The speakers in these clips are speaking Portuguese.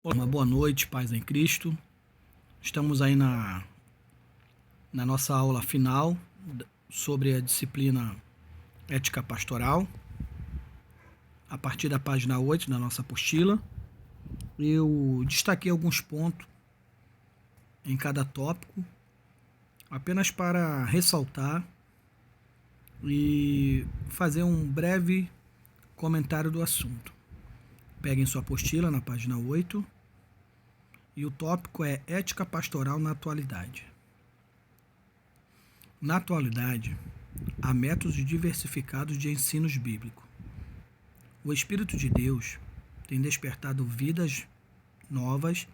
Uma boa noite, paz em Cristo. Estamos aí na nossa aula final sobre a disciplina Ética Pastoral, a partir da página 8 da nossa apostila. Eu destaquei alguns pontos em cada tópico, apenas para ressaltar e fazer um breve comentário do assunto. Peguem sua apostila na página 8. E o tópico é Ética Pastoral na Atualidade. Na atualidade, há métodos diversificados de ensinos bíblicos. O Espírito de Deus tem despertado vidas novas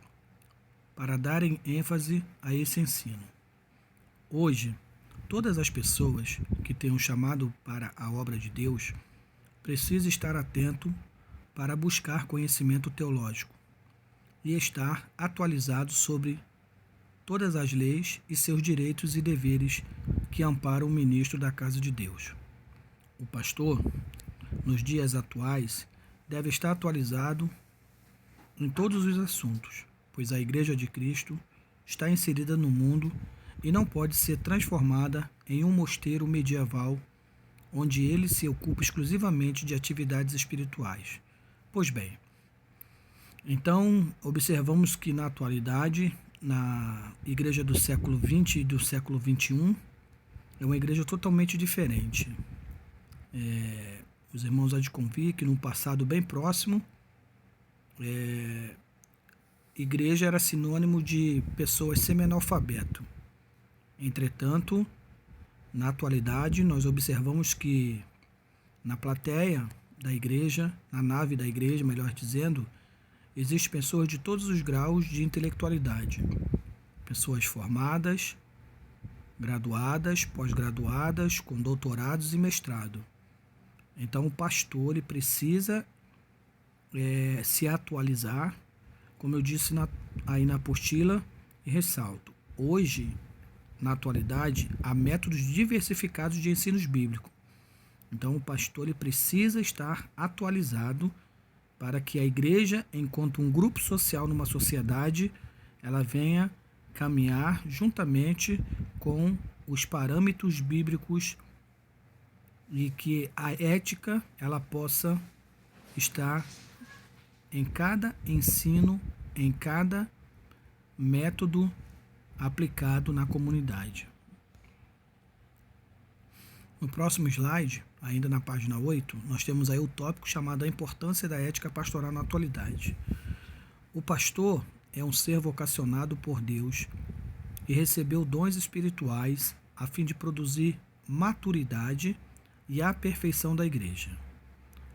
para darem ênfase a esse ensino. Hoje, todas as pessoas que têm um chamado para a obra de Deus precisam estar atento para buscar conhecimento teológico e estar atualizado sobre todas as leis e seus direitos e deveres que amparam o ministro da casa de Deus. O pastor, nos dias atuais, deve estar atualizado em todos os assuntos, pois a Igreja de Cristo está inserida no mundo e não pode ser transformada em um mosteiro medieval onde ele se ocupa exclusivamente de atividades espirituais. Pois bem, então, observamos que na atualidade, na igreja do século XX e do século XXI, é uma igreja totalmente diferente. Os irmãos há de convir que num passado bem próximo, igreja era sinônimo de pessoas semi-analfabeto. Entretanto, na atualidade, nós observamos que na plateia da igreja, na nave da igreja, melhor dizendo, existem pessoas de todos os graus de intelectualidade, pessoas formadas, graduadas, pós-graduadas, com doutorados e mestrado. Então o pastor ele precisa se atualizar, como eu disse aí na apostila e ressalto. Hoje, na atualidade, há métodos diversificados de ensinos bíblicos. Então o pastor ele precisa estar atualizado para que a igreja, enquanto um grupo social numa sociedade, ela venha caminhar juntamente com os parâmetros bíblicos e que a ética ela possa estar em cada ensino, em cada método aplicado na comunidade. No próximo slide, ainda na página 8, nós temos aí o tópico chamado A Importância da Ética Pastoral na Atualidade. O pastor é um ser vocacionado por Deus e recebeu dons espirituais a fim de produzir maturidade e a perfeição da igreja.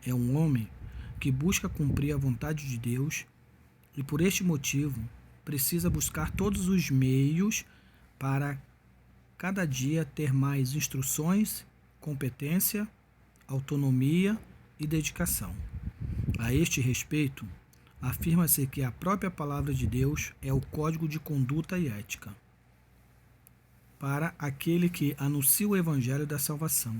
É um homem que busca cumprir a vontade de Deus e, por este motivo, precisa buscar todos os meios para cada dia ter mais instruções, competência, autonomia e dedicação. A este respeito, afirma-se que a própria palavra de Deus é o código de conduta e ética para aquele que anuncia o evangelho da salvação.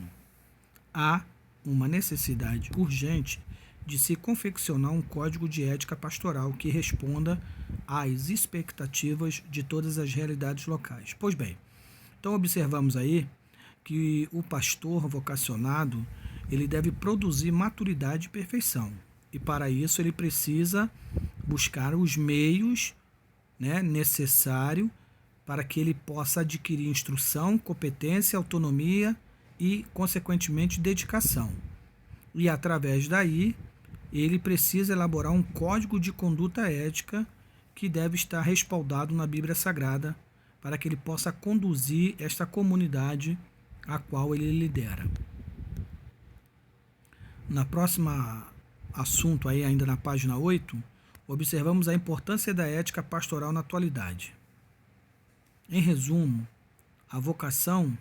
Há uma necessidade urgente de se confeccionar um código de ética pastoral que responda às expectativas de todas as realidades locais. Pois bem, então observamos aí que o pastor vocacionado ele deve produzir maturidade e perfeição. E para isso ele precisa buscar os meios necessários para que ele possa adquirir instrução, competência, autonomia e, consequentemente, dedicação. E através daí ele precisa elaborar um código de conduta ética que deve estar respaldado na Bíblia Sagrada para que ele possa conduzir esta comunidade a qual ele lidera. Na próxima assunto, aí, ainda na página 8, observamos a importância da ética pastoral na atualidade. Em resumo, a vocação,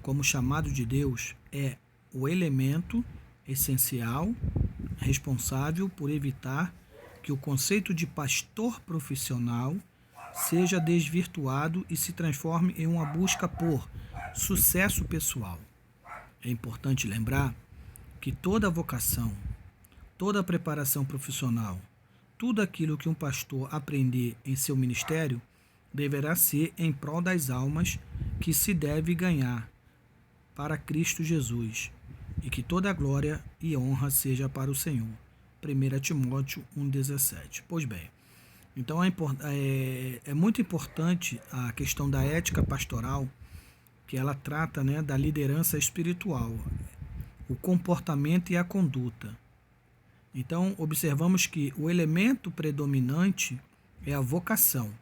como chamado de Deus, é o elemento essencial responsável por evitar que o conceito de pastor profissional seja desvirtuado e se transforme em uma busca por sucesso pessoal. É importante lembrar que toda vocação, toda preparação profissional, tudo aquilo que um pastor aprender em seu ministério deverá ser em prol das almas que se deve ganhar para Cristo Jesus, e que toda a glória e honra seja para o Senhor. 1 Timóteo 1,17. Pois bem, então é muito importante a questão da ética pastoral, que ela trata, né, da liderança espiritual, o comportamento e a conduta. Então, observamos que o elemento predominante é a vocação,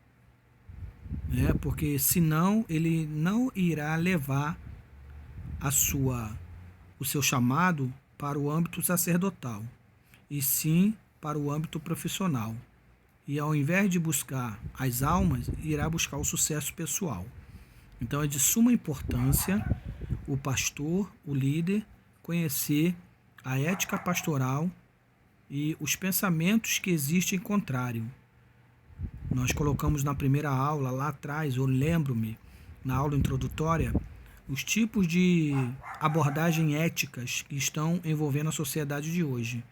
né? Porque senão ele não irá levar o seu chamado para o âmbito sacerdotal, e sim para o âmbito profissional. E ao invés de buscar as almas, irá buscar o sucesso pessoal. Então é de suma importância o pastor, o líder, conhecer a ética pastoral e os pensamentos que existem contrário. Nós colocamos na primeira aula, lá atrás, eu lembro-me, na aula introdutória, os tipos de abordagem éticas que estão envolvendo a sociedade de hoje.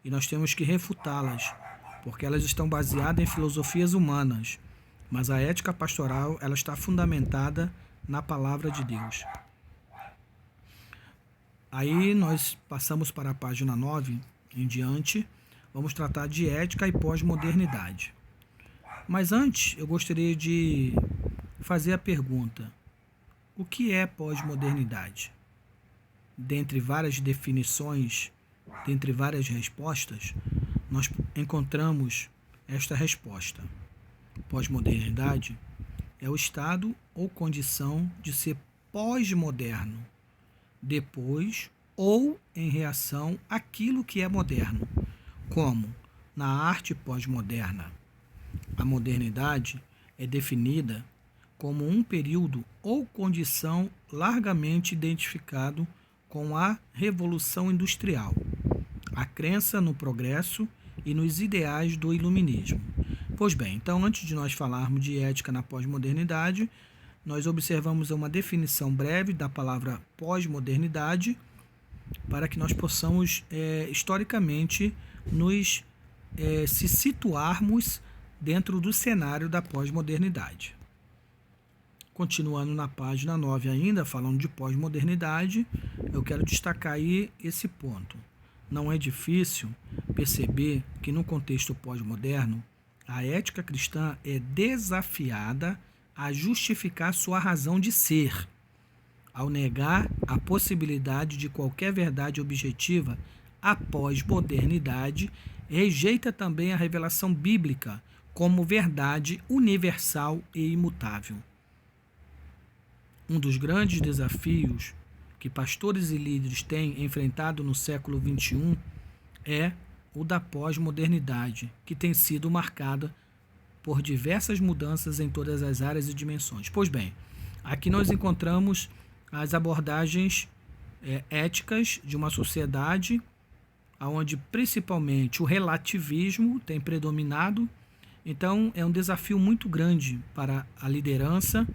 E nós temos que refutá-las, porque elas estão baseadas em filosofias humanas. Mas a ética pastoral, ela está fundamentada na palavra de Deus. Aí nós passamos para a página 9 em diante, vamos tratar de ética e pós-modernidade. Mas antes, eu gostaria de fazer a pergunta: o que é pós-modernidade? Dentre várias definições, dentre várias respostas, nós encontramos esta resposta. Pós-modernidade é o estado ou condição de ser pós-moderno, depois ou em reação àquilo que é moderno, como na arte pós-moderna. A modernidade é definida como um período ou condição largamente identificado com a Revolução Industrial, a crença no progresso e nos ideais do iluminismo. Pois bem, então antes de nós falarmos de ética na pós-modernidade, nós observamos uma definição breve da palavra pós-modernidade para que nós possamos historicamente nos se situarmos dentro do cenário da pós-modernidade. Continuando na página 9 ainda, falando de pós-modernidade, eu quero destacar aí esse ponto. Não é difícil perceber que no contexto pós-moderno, a ética cristã é desafiada a justificar sua razão de ser. Ao negar a possibilidade de qualquer verdade objetiva, a pós-modernidade rejeita também a revelação bíblica como verdade universal e imutável. Um dos grandes desafios que pastores e líderes têm enfrentado no século XXI é o da pós-modernidade, que tem sido marcada por diversas mudanças em todas as áreas e dimensões. Pois bem, aqui nós encontramos as abordagens éticas de uma sociedade onde principalmente o relativismo tem predominado. Então é um desafio muito grande para a liderança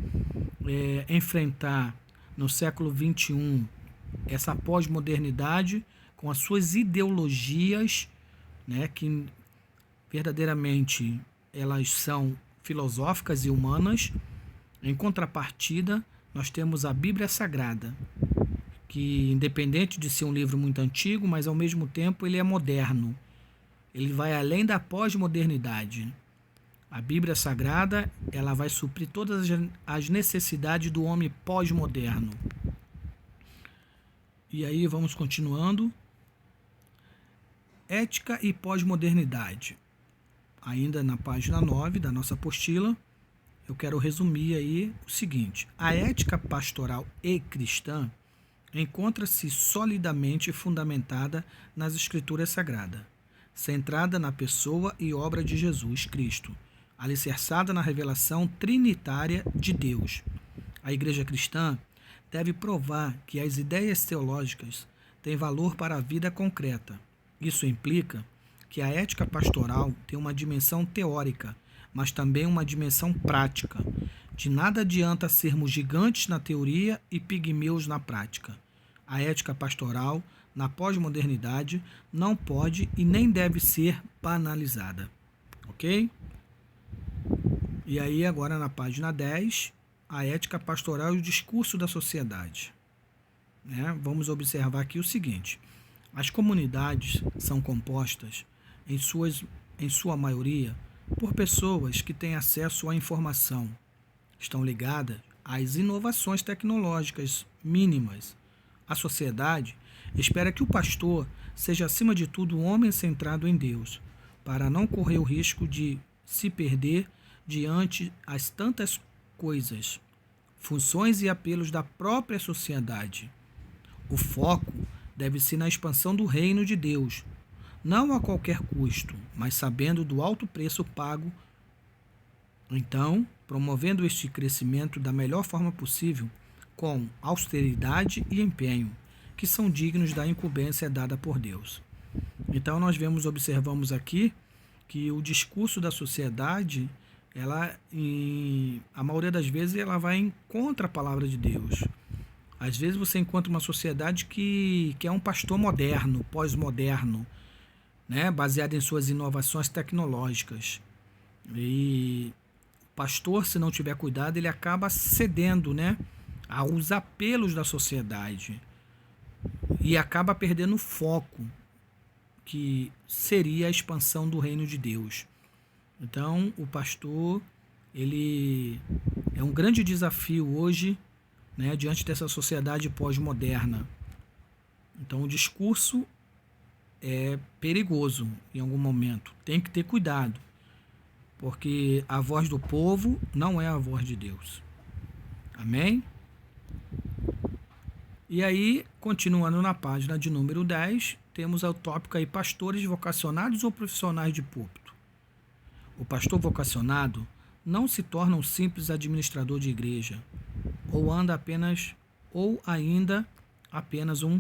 enfrentar no século XXI essa pós-modernidade com as suas ideologias, né, que verdadeiramente elas são filosóficas e humanas. Em contrapartida, nós temos a Bíblia Sagrada, que independente de ser um livro muito antigo, mas ao mesmo tempo ele é moderno. Ele vai além da pós-modernidade. A Bíblia Sagrada, ela vai suprir todas as necessidades do homem pós-moderno. E aí vamos continuando. Ética e pós-modernidade. Ainda na página 9 da nossa apostila, eu quero resumir aí o seguinte: a ética pastoral e cristã encontra-se solidamente fundamentada nas Escrituras Sagradas, centrada na pessoa e obra de Jesus Cristo, alicerçada na revelação trinitária de Deus. A Igreja cristã deve provar que as ideias teológicas têm valor para a vida concreta. Isso implica que a ética pastoral tem uma dimensão teórica, mas também uma dimensão prática. De nada adianta sermos gigantes na teoria e pigmeus na prática. A ética pastoral, na pós-modernidade, não pode e nem deve ser banalizada. ok? E aí agora na página 10, a ética pastoral e o discurso da sociedade. Né? Vamos observar aqui o seguinte: as comunidades são compostas, em sua maioria, por pessoas que têm acesso à informação, estão ligadas às inovações tecnológicas mínimas. A sociedade espera que o pastor seja, acima de tudo, um homem centrado em Deus, para não correr o risco de se perder diante as tantas coisas, funções e apelos da própria sociedade. O foco deve ser na expansão do reino de Deus, não a qualquer custo, mas sabendo do alto preço pago. Então, promovendo este crescimento da melhor forma possível, com austeridade e empenho, que são dignos da incumbência dada por Deus. Então, nós observamos aqui que o discurso da sociedade, a maioria das vezes, ela vai em contra a palavra de Deus. Às vezes você encontra uma sociedade que é um pastor moderno, pós-moderno, né, baseado em suas inovações tecnológicas. E o pastor, se não tiver cuidado, ele acaba cedendo, né, aos apelos da sociedade e acaba perdendo o foco, que seria a expansão do reino de Deus. Então, o pastor, ele é um grande desafio hoje, né, diante dessa sociedade pós-moderna. Então, o discurso é perigoso em algum momento. Tem que ter cuidado, porque a voz do povo não é a voz de Deus. Amém? E aí, continuando na página de número 10, temos o tópico aí: pastores vocacionados ou profissionais de púlpito. O pastor vocacionado não se torna um simples administrador de igreja, ou ainda apenas um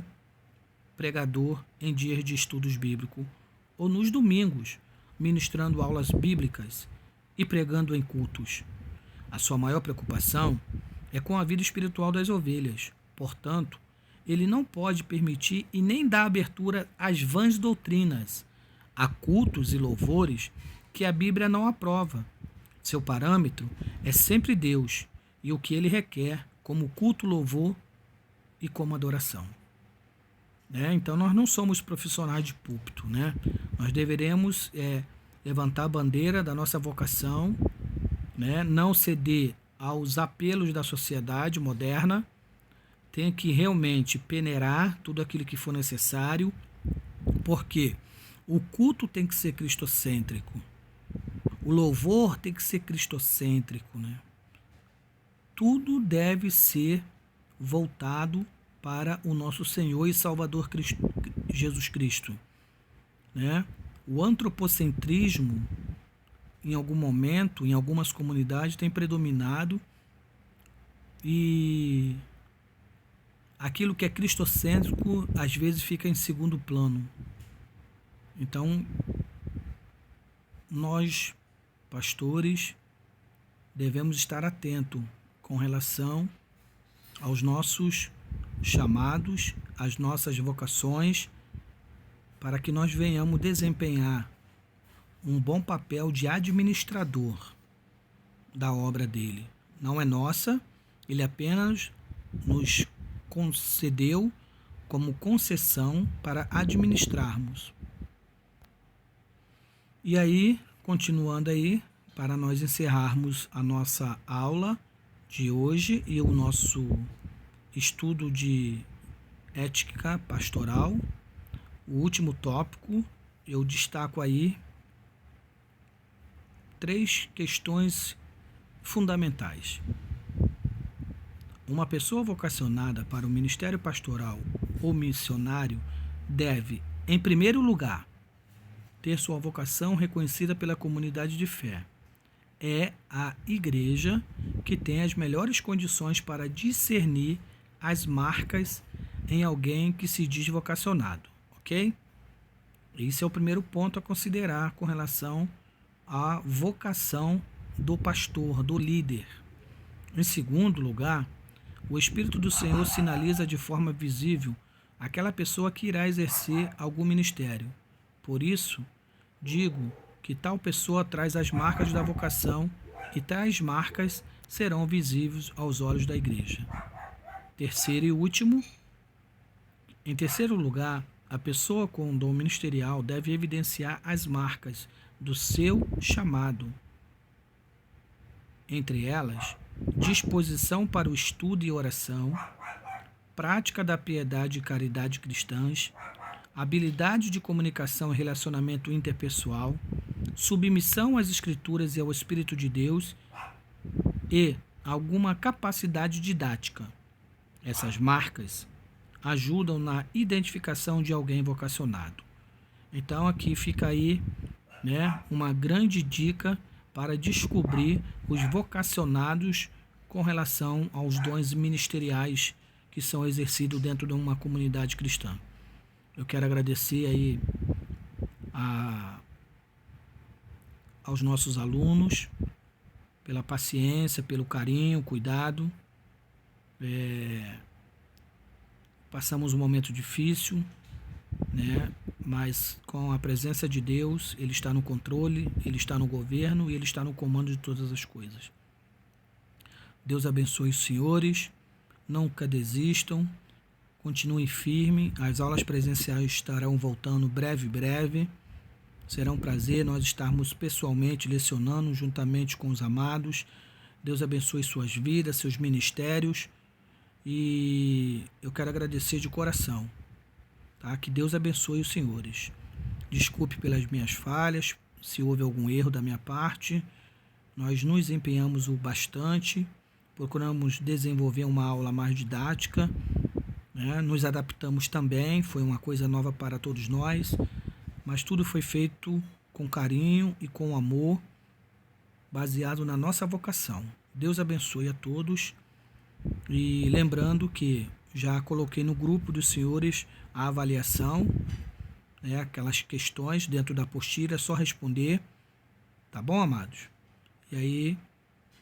pregador em dias de estudos bíblicos, ou nos domingos, ministrando aulas bíblicas e pregando em cultos. A sua maior preocupação é com a vida espiritual das ovelhas. Portanto, ele não pode permitir e nem dar abertura às vãs doutrinas, a cultos e louvores que a Bíblia não aprova. Seu parâmetro é sempre Deus e o que ele requer como culto, louvor e como adoração. Então, nós não somos profissionais de púlpito, né? Nós deveremos levantar a bandeira da nossa vocação, né? Não ceder aos apelos da sociedade moderna. Tem que realmente peneirar tudo aquilo que for necessário, porque o culto tem que ser cristocêntrico, o louvor tem que ser cristocêntrico, né? Tudo deve ser voltado para o nosso Senhor e Salvador Jesus Cristo, né? O antropocentrismo, em algum momento, em algumas comunidades, tem predominado, e aquilo que é cristocêntrico às vezes fica em segundo plano. Então, nós, pastores, devemos estar atentos com relação aos nossos chamados, às nossas vocações, para que nós venhamos desempenhar um bom papel de administrador da obra dele. Não é nossa, ele apenas nos concedeu como concessão para administrarmos. E aí, continuando aí, para nós encerrarmos a nossa aula de hoje e o nosso estudo de ética pastoral, o último tópico, eu destaco aí 3 questões fundamentais. Uma pessoa vocacionada para o ministério pastoral ou missionário deve, em primeiro lugar, ter sua vocação reconhecida pela comunidade de fé. É a igreja que tem as melhores condições para discernir as marcas em alguém que se diz vocacionado, ok? Esse é o primeiro ponto a considerar com relação à vocação do pastor, do líder. Em segundo lugar, o Espírito do Senhor sinaliza de forma visível aquela pessoa que irá exercer algum ministério. Por isso, digo que que tal pessoa traz as marcas da vocação e tais marcas serão visíveis aos olhos da igreja. Terceiro e último, em terceiro lugar, a pessoa com dom ministerial deve evidenciar as marcas do seu chamado. Entre elas, disposição para o estudo e oração, prática da piedade e caridade cristãs, habilidade de comunicação e relacionamento interpessoal, submissão às Escrituras e ao Espírito de Deus e alguma capacidade didática. Essas marcas ajudam na identificação de alguém vocacionado. Então aqui fica aí, uma grande dica para descobrir os vocacionados com relação aos dons ministeriais que são exercidos dentro de uma comunidade cristã. Eu quero agradecer aí aos nossos alunos pela paciência, pelo carinho, cuidado. Passamos um momento difícil, mas com a presença de Deus, Ele está no controle, Ele está no governo e Ele está no comando de todas as coisas. Deus abençoe os senhores, nunca desistam, continuem firmes, as aulas presenciais estarão voltando breve. Será um prazer nós estarmos pessoalmente lecionando juntamente com os amados. Deus abençoe suas vidas, seus ministérios. E eu quero agradecer de coração, tá? Que Deus abençoe os senhores. Desculpe pelas minhas falhas, se houve algum erro da minha parte. Nós nos empenhamos o bastante, procuramos desenvolver uma aula mais didática, nos adaptamos também, foi uma coisa nova para todos nós, mas tudo foi feito com carinho e com amor, baseado na nossa vocação. Deus abençoe a todos. E lembrando que já coloquei no grupo dos senhores a avaliação, aquelas questões dentro da apostila, é só responder, tá bom, amados? E aí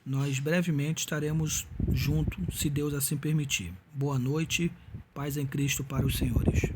nós brevemente estaremos juntos, se Deus assim permitir. Boa noite, paz em Cristo para os senhores.